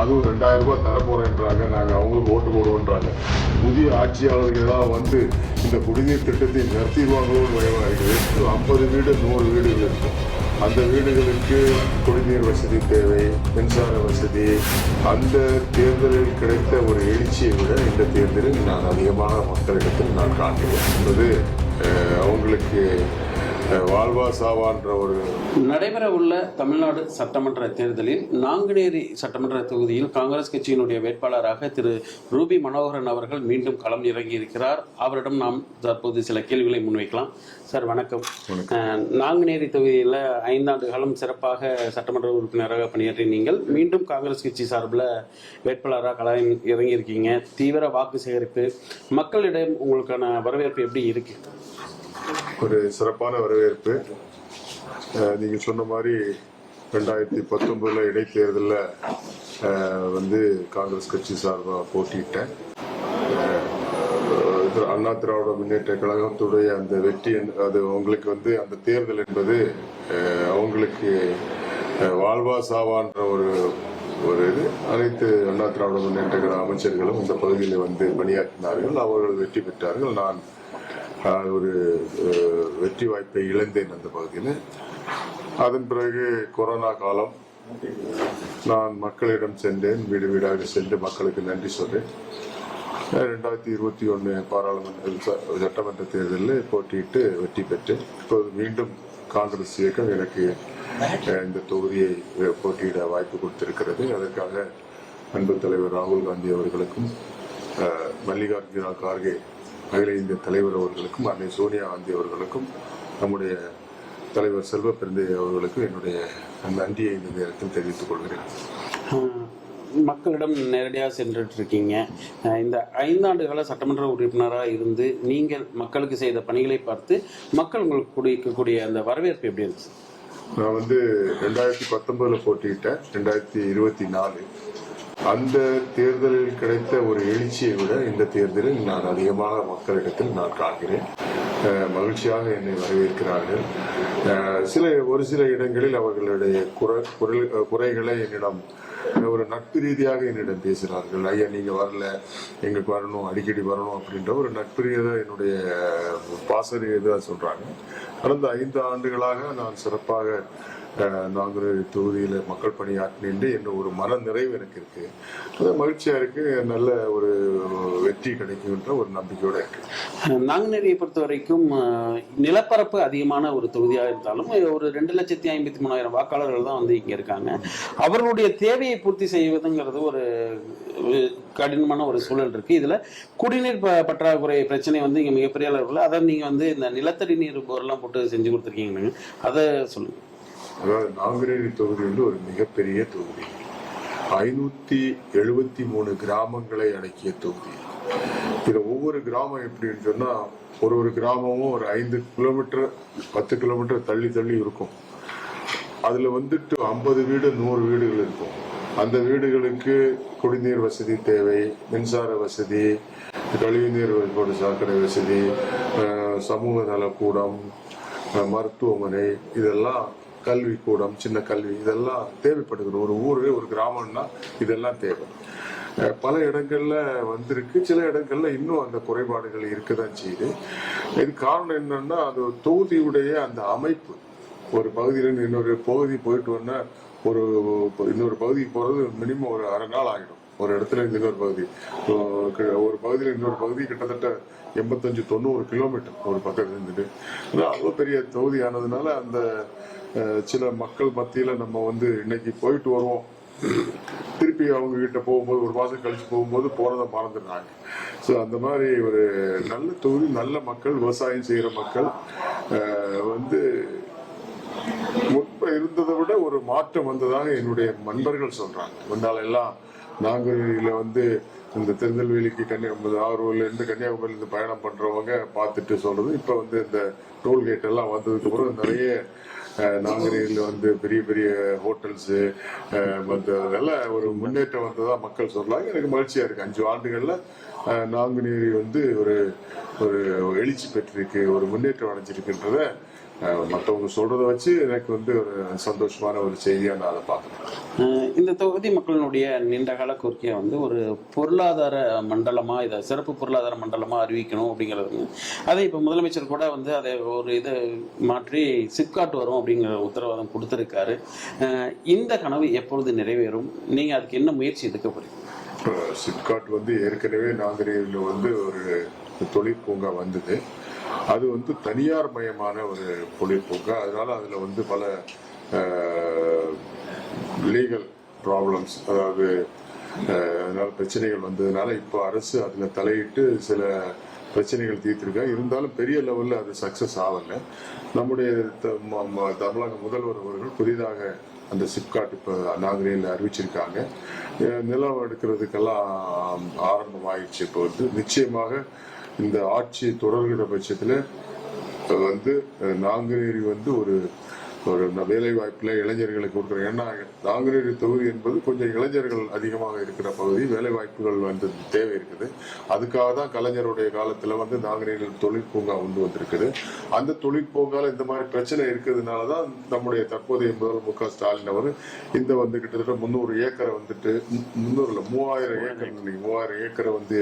அதுவும் 2000 ரூபாய் தர போறேன்றாங்க. நாங்கள் அவங்களுக்கு ஓட்டு போடுவோன்றாங்க. புதிய ஆட்சியாளர்கள் ஏதாவது வந்து இந்த குடிநீர் திட்டத்தை நிறுத்திடுவாங்களோன்னு பயமாக இருக்குது. 50 வீடு 100 வீடுகள் இருக்கும். அந்த வீடுகளுக்கு குடிநீர் வசதி தேவை, மின்சார வசதி. அந்த தேர்தலில் கிடைத்த ஒரு எழுச்சியை விட இந்த தேர்தலில் நான் அதிகமான மக்களிடத்தில் நான் காண்கிறேன் என்பது அவங்களுக்கு வாழ்வா சாவான்ற ஒரு நடைபெற உள்ள தமிழ்நாடு சட்டமன்ற தேர்தலில் நாங்குநேரி சட்டமன்ற தொகுதியில் காங்கிரஸ் கட்சியினுடைய வேட்பாளராக திரு ரூபி மனோகரன் அவர்கள் மீண்டும் களம் இறங்கி இருக்கிறார். அவரிடம் நாம் தற்போது சில கேள்விகளை முன்வைக்கலாம். சார் வணக்கம். நாங்குநேரி தொகுதியில் 5 ஆண்டு காலம் சிறப்பாக சட்டமன்ற உறுப்பினராக பணியாற்றி நீங்கள் மீண்டும் காங்கிரஸ் கட்சி சார்பில் வேட்பாளராக களம் இறங்கியிருக்கீங்க. தீவிர வாக்கு சேகரிப்பு, மக்களிடம் உங்களுக்கான வரவேற்பு எப்படி இருக்கு? ஒரு சிறப்பான வரவேற்பு. நீங்கள் சொன்ன மாதிரி 2019 இடைத்தேர்தலில் வந்து காங்கிரஸ் கட்சி சார்பாக போட்டியிட்டேன். அண்ணா திராவிட முன்னேற்ற கழகத்துடைய அந்த வெற்றி, அது அவங்களுக்கு வந்து அந்த தேர்தல் என்பது அவங்களுக்கு வாழ்வா சாவான்ற ஒரு இது. அனைத்து அண்ணா திராவிட முன்னேற்ற கழக அமைச்சர்களும் இந்த பகுதியில் வந்து பணியாற்றினார்கள். அவர்கள் வெற்றி பெற்றார்கள். நான் ஒரு வெற்றி வாய்ப்பை இழந்தேன் அந்த பகுதியில். அதன் பிறகு கொரோனா காலம், நான் மக்களிடம் சென்றேன், வீடு வீடாக சென்று மக்களுக்கு நன்றி சொல்றேன். 2021 பாராளுமன்ற சட்டமன்ற தேர்தலில் போட்டியிட்டு வெற்றி பெற்று இப்போது மீண்டும் காங்கிரஸ் இயக்கம் எனக்கு இந்த தொகுதியை போட்டியிட வாய்ப்பு கொடுத்திருக்கிறது. அதற்காக அன்பு தலைவர் ராகுல் காந்தி அவர்களுக்கும், மல்லிகார்ஜுனா கார்கே அகில இந்திய தலைவர் அவர்களுக்கும், அன்னை சோனியா காந்தி அவர்களுக்கும், நம்முடைய தலைவர் செல்வ பெருந்தை அவர்களுக்கும் என்னுடைய நன்றியை இந்த நேரத்தில் தெரிவித்துக் கொள்கிறேன். மக்களிடம் நேரடியாக சென்றுட்டு இருக்கீங்க. இந்த 5 ஆண்டு கால சட்டமன்ற உறுப்பினராக இருந்து நீங்கள் மக்களுக்கு செய்த பணிகளை பார்த்து மக்கள் உங்களுக்கு கொடுக்கக்கூடிய அந்த வரவேற்பு எப்படி இருந்துச்சு? நான் வந்து 2019 போட்டியிட்டேன். 2024 அந்த தேர்தலில் கிடைத்த ஒரு எழுச்சியை விட இந்த தேர்தலில் நான் அதிகமாக மக்களிடத்தில் நான் காண்கிறேன். மகிழ்ச்சியாக என்னை வரவேற்கிறார்கள். ஒரு சில இடங்களில் அவர்களுடைய குறைகளை என்னிடம் ஒரு நட்பு ரீதியாக என்னிடம் பேசுகிறார்கள். ஐயா நீங்க வரல, எங்களுக்கு வரணும், அடிக்கடி வரணும் அப்படின்ற ஒரு நட்பு ரீதியாக என்னுடைய பாசரீதியாக சொல்றாங்க. கடந்த 5 ஆண்டுகளாக நான் சிறப்பாக நாங்குநேரி தொகுதியில் மக்கள் பணியாற்றினேன் என்ற ஒரு மன நிறைவு எனக்கு இருக்கு. அது மகிழ்ச்சியா இருக்கு. நல்ல ஒரு வெற்றி கிடைக்கும்ன்ற ஒரு நம்பிக்கையோட இருக்கு. நாங்குநேரியை பொறுத்த வரைக்கும் நிலப்பரப்பு அதிகமான ஒரு தொகுதியாக இருந்தாலும் ஒரு 2,53,000 வாக்காளர்கள் தான் வந்து இங்க இருக்காங்க. அவர்களுடைய தேவையை பூர்த்தி செய்வதுங்கிறது ஒரு கடினமான ஒரு சூழல் இருக்கு. இதுல குடிநீர் பற்றாக்குறை பிரச்சனை வந்து இங்க மிகப்பெரிய அளவில், அதை நீங்க வந்து இந்த நிலத்தடி நீர் போரெல்லாம் போட்டு செஞ்சு கொடுத்துருக்கீங்க, அதை சொல்லுங்க. அதாவது நாங்குநேரி தொகுதி வந்து ஒரு மிகப்பெரிய தொகுதி. 573 கிராமங்களை அடக்கிய தொகுதி. இதுல ஒவ்வொரு கிராமம் எப்படின்னு சொன்னா, ஒரு கிராமமும் ஒரு 5 கிலோமீட்டர் 10 கிலோமீட்டர் தள்ளி தள்ளி இருக்கும். அதுல வந்துட்டு 50 வீடு 100 வீடுகள் இருக்கும். அந்த வீடுகளுக்கு குடிநீர் வசதி தேவை, மின்சார வசதி, கழிவுநீர் சாக்கடை வசதி, சமூக நலக்கூடம், மருத்துவமனை, இதெல்லாம் கல்விக்கூடம், சின்ன கல்வி, இதெல்லாம் தேவைப்படுகிற ஒரு ஊரு, ஒரு கிராமம்னா இதெல்லாம் தேவை. பல இடங்கள்ல வந்திருக்கு. சில இடங்கள்ல இன்னும் அந்த குறைபாடுகள் இருக்கதான் செய்யுது. இது காரணம் என்னன்னா, அது தொகுதியுடைய அந்த அமைப்பு. ஒரு பகுதியிலிருந்து இன்னொரு பகுதி போயிட்டு வந்தா இன்னொரு பகுதிக்கு போறது மினிமம் ஒரு அரை நாள் ஆகிடும். ஒரு இடத்துல இருந்து இன்னொரு பகுதி, ஒரு பகுதியில் இன்னொரு பகுதி கிட்டத்தட்ட 85-90 கிலோமீட்டர் ஒரு பக்கத்துல இருந்துட்டு. அவ்வளோ பெரிய தொகுதி ஆனதுனால அந்த சில மக்கள் மத்தியில நம்ம வந்து இன்னைக்கு போயிட்டு வருவோம், திருப்பி அவங்க கிட்ட போகும்போது 1 மாசம் கழிச்சு போகும்போது போறதை மறந்துடுறாங்க. ஸோ அந்த மாதிரி ஒரு நல்ல தொகுதி, நல்ல மக்கள், விவசாயம் செய்யற மக்கள் வந்து முன்பு இருந்ததை விட ஒரு மாற்றம் வந்ததாக என்னுடைய நண்பர்கள் சொல்றாங்க. முன்னால எல்லாம் நாங்குநேரியில வந்து இந்த திருநெல்வேலிக்கு ஆரூர்ல இருந்து கன்னியாகுமரியில இருந்து பயணம் பண்றவங்க பார்த்துட்டு சொல்றது, இப்ப வந்து இந்த டோல்கேட் எல்லாம் வந்ததுக்கு அப்புறம் நிறைய நாங்குநேரியில் வந்து பெரிய பெரிய ஹோட்டல்ஸு வந்ததால ஒரு முன்னேற்றம் வந்ததா மக்கள் சொல்றாங்க. எனக்கு மகிழ்ச்சியா இருக்கு. 5 ஆண்டுகள்ல நாங்குநேரி வந்து ஒரு ஒரு எழுச்சி பெற்றிருக்கு, ஒரு முன்னேற்றம் அடைஞ்சிருக்குன்றத மற்றவங்க சொல்றதை வச்சு எனக்கு வந்து ஒரு சந்தோஷமான ஒரு செய்தியா நான் அதை பார்க்குறேன். இந்த தொகுதி மக்களினுடைய நீண்டகால கோரிக்கையை வந்து ஒரு பொருளாதார மண்டலமா, இதை சிறப்பு பொருளாதார மண்டலமா அறிவிக்கணும் அப்படிங்கிறது. அதை இப்போ முதலமைச்சர் கூட வந்து அதை ஒரு இதை மாற்றி சிப்காட் வரும் அப்படிங்கிற உத்தரவாதம் கொடுத்துருக்காரு. இந்த கனவு எப்பொழுது நிறைவேறும்? நீங்க அதுக்கு என்ன முயற்சி எடுக்க போறீங்க? சிப்காட் வந்து ஏற்கனவே நாங்குநேரியில் வந்து ஒரு தொழிற்பூங்கா வந்தது. அது வந்து தனியார் மயமான ஒரு தொழிற்பூங்கா. அதனால அதுல வந்து பல லீகல் ப்ராப்ளம்ஸ், அதாவது அதனால பிரச்சனைகள் வந்ததுனால இப்போ அரசு அதுல தலையிட்டு சில பிரச்சனைகள் தீர்த்திருக்கா. இருந்தாலும் பெரிய லெவல்ல அது சக்சஸ் ஆகல. நம்முடைய தமிழக முதல்வர் அவர்கள் புதிதாக அந்த சிப்காட் இப்போ நாங்குநேரியில் அறிவிச்சிருக்காங்க. நிலம் எடுக்கிறதுக்கெல்லாம் ஆரம்பமாயிடுச்சு. இப்போ வந்து நிச்சயமாக இந்த ஆட்சி தொடர்கிற பட்சத்தில் வந்து நாங்குநேரி வந்து ஒரு ஒரு வேலை வாய்ப்புல இளைஞர்களுக்கு கொடுக்குறோம். ஏன்னா நாங்குநேரி தொகுதி என்பது கொஞ்சம் இளைஞர்கள் அதிகமாக இருக்கிற பகுதி, வேலை வாய்ப்புகள் வந்து தேவை இருக்குது. அதுக்காக தான் கலைஞருடைய காலத்துல வந்து நாங்குநேரியில் தொழிற்பூங்கா வந்திருக்குது. அந்த தொழிற்பூங்கால இந்த மாதிரி பிரச்சனை இருக்கிறதுனால தான் நம்முடைய தற்போதைய முதல்வர் மு க ஸ்டாலின் அவர் இந்த வந்து கிட்டத்தட்ட 300 ஏக்கரை வந்துட்டு 3000 ஏக்கர் 3000 ஏக்கரை வந்து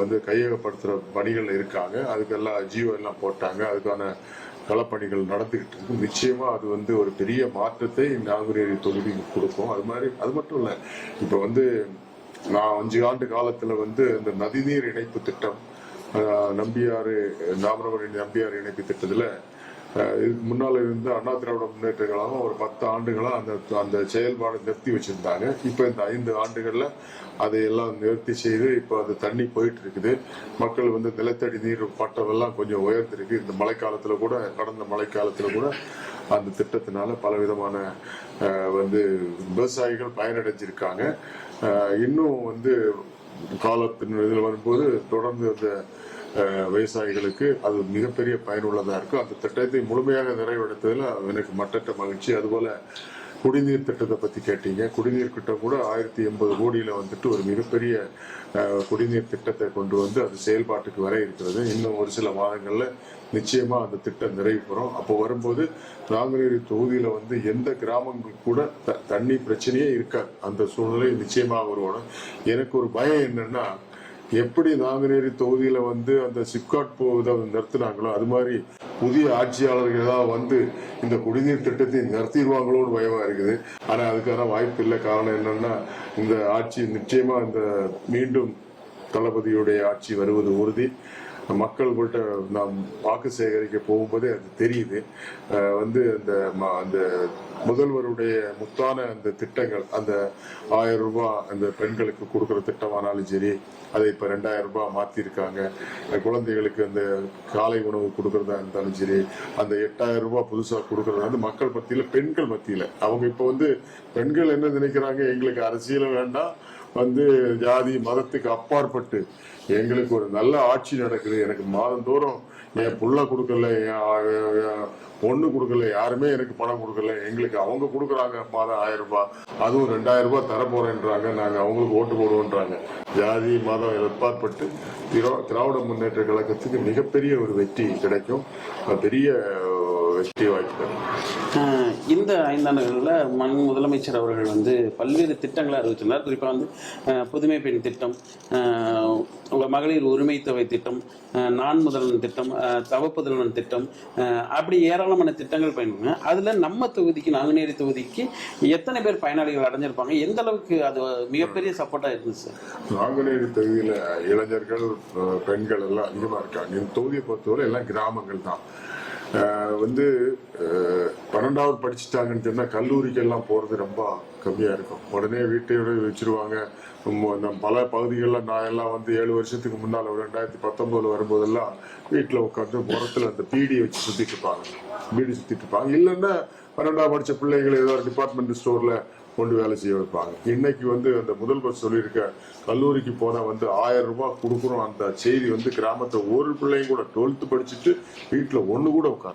வந்து கையகப்படுத்துற பணிகள் இருக்காங்க. அதுக்கெல்லாம் ஜியோ எல்லாம் போட்டாங்க. அதுக்கான களப்பணிகள் நடந்துகிட்டு இருக்கு. நிச்சயமா அது வந்து ஒரு பெரிய மாற்றத்தை நாங்குநேரி தொகுதி கொடுக்கும். அது மாதிரி அது மட்டும் இல்லை, இப்போ வந்து நான் 5 ஆண்டு காலத்துல வந்து இந்த நதிநீர் இணைப்பு திட்டம், நம்பியாறு தாமிரபரணி நம்பியாறு இணைப்பு திட்டத்துல இதுக்கு முன்னால இருந்த அண்ணா திராவிட முன்னேற்ற கழகம் ஒரு 10 ஆண்டுகளா அந்த செயல்பாடு நிறுத்தி வச்சிருந்தாங்க. இப்ப இந்த 5 ஆண்டுகள்ல அதையெல்லாம் நிறுத்தி செய்து இப்போ அது தண்ணி போயிட்டு இருக்குது. மக்கள் வந்து நிலத்தடி நீர் பட்டமெல்லாம் கொஞ்சம் உயர்ந்திருக்கு. இந்த மழைக்காலத்துல கூட, கடந்த மழைக்காலத்துல கூட அந்த திட்டத்தினால பலவிதமான வந்து விவசாயிகள் பயனடைஞ்சிருக்காங்க. இன்னும் வந்து காலத்தின் இதில் வரும்போது தொடர்ந்து அந்த விவசாயிகளுக்கு அது மிகப்பெரிய பயனுள்ளதா இருக்கும். அந்த திட்டத்தை முழுமையாக நிறைவேற்றதில் எனக்கு மட்டற்ற மகிழ்ச்சி. அதுபோல குடிநீர் திட்டத்தை பத்தி கேட்டீங்க. குடிநீர் திட்டம் கூட 1080 கோடியில வந்துட்டு ஒரு மிகப்பெரிய குடிநீர் திட்டத்தை கொண்டு வந்து அது செயல்பாட்டுக்கு வர இருக்கிறது. இன்னும் ஒரு சில மாதங்கள்ல நிச்சயமா அந்த திட்டம் நிறைவு பெறும். அப்போ வரும்போது நாங்குநேரி தொகுதியில வந்து எந்த கிராமங்கள் கூட தண்ணி பிரச்சனையே இருக்காது. அந்த சூழ்நிலை நிச்சயமாக உருவாடும். எனக்கு ஒரு பயம் என்னன்னா, எப்படி நாங்குநேரி தொகுதியில வந்து அந்த சிப்காட் போவதை நிறுத்தினாங்களோ அது மாதிரி புதிய ஆட்சியாளர்கள் ஏதாவது வந்து இந்த குடிநீர் திட்டத்தை நிறுத்திடுவாங்களோன்னு பயமா இருக்குது. ஆனா அதுக்கான வாய்ப்பு இல்லை. காரணம் என்னன்னா, இந்த ஆட்சி நிச்சயமா இந்த மீண்டும் தளபதியுடைய ஆட்சி வருவது உறுதி. மக்கள்கிட்ட நாம் வாக்கு சேகரிக்க போகும்போதே அது தெரியுது. வந்து அந்த முதல்வருடைய முத்தான அந்த திட்டங்கள், அந்த 1000 ரூபாய் அந்த பெண்களுக்கு கொடுக்குற திட்டமானாலும் சரி, அதை இப்போ 2000 ரூபாய் மாற்றிருக்காங்க. குழந்தைகளுக்கு அந்த காலை உணவு கொடுக்கறதா இருந்தாலும் சரி, அந்த 8000 ரூபாய் புதுசாக கொடுக்கறது வந்து மக்கள் மத்தியில், பெண்கள் மத்தியில் அவங்க இப்போ வந்து பெண்கள் என்ன நினைக்கிறாங்க, எங்களுக்கு அரசியலும் வேண்டாம், வந்து ஜாதி மதத்துக்கு அப்பாற்பட்டு எங்களுக்கு ஒரு நல்ல ஆட்சி நடக்குது, எனக்கு மாதந்தோறும் என் புள்ள கொடுக்கல, என் பொண்ணு கொடுக்கல, யாருமே எனக்கு பணம் கொடுக்கல, எங்களுக்கு அவங்க கொடுக்குறாங்க மாதம் 1000 ரூபாய், அதுவும் 2000 ரூபாய் தர போறேன்றாங்க, நாங்கள் அவங்களுக்கு ஓட்டு போடுவோன்றாங்க. ஜாதி மதம் அப்பாற்பட்டு திராவிட முன்னேற்ற கழகத்துக்கு மிகப்பெரிய ஒரு வெற்றி கிடைக்கும். பெரிய வெற்றி வாய்ப்பு. இந்த 5 ஆண்டுகளில் முதலமைச்சர் அவர்கள் வந்து பல்வேறு திட்டங்களை அறிவிச்சிருந்தார். குறிப்பாக வந்து புதுமை பெண் திட்டம், மகளிர் உரிமை தொகை திட்டம், நான் முதல்வன் திட்டம், தவப்புதல்வன் திட்டம், அப்படி ஏராளமான திட்டங்கள் பயன்படுங்க. அதில் நம்ம தொகுதிக்கு, நாங்குநேரி தொகுதிக்கு எத்தனை பேர் பயனாளிகள் அடைஞ்சிருப்பாங்க? எந்த அளவுக்கு அது மிகப்பெரிய சப்போர்ட்டாக இருந்துச்சு? நாங்குநேரி தொகுதியில் இளைஞர்கள், பெண்கள் எல்லாம் அதிகமாக இருக்காங்க. இந்த தொகுதியை பொறுத்தவரை எல்லாம் கிராமங்கள் தான். வந்து 12வது படிச்சுட்டாங்கன்னு சொன்னா கல்லூரிக்கு எல்லாம் போறது ரொம்ப கம்மியா இருக்கும். உடனே வீட்டையோட வச்சிருவாங்க. பல பகுதிகளில் நான் எல்லாம் வந்து 7 வருஷத்துக்கு முன்னால 2019 வரும்போதெல்லாம் வீட்டில் உட்காந்து முறத்துல அந்த பீடியை வச்சு சுத்திட்டு இருப்பாங்க. இல்லைன்னா 12வது படிச்ச பிள்ளைங்களை ஏதோ ஒரு டிபார்ட்மெண்ட் ஸ்டோர்ல கொண்டு வேலை செய்ய வைப்பாங்க. இன்னைக்கு வந்து அந்த முதல்வர் சொல்லியிருக்க கல்லூரிக்கு போனா வந்து 1000 ரூபாய் கொடுக்குறோம். அந்த செய்தி வந்து கிராமத்தை ஒரு பிள்ளையும் கூட 12th படிச்சுட்டு வீட்டுல ஒண்ணு கூட உட்கார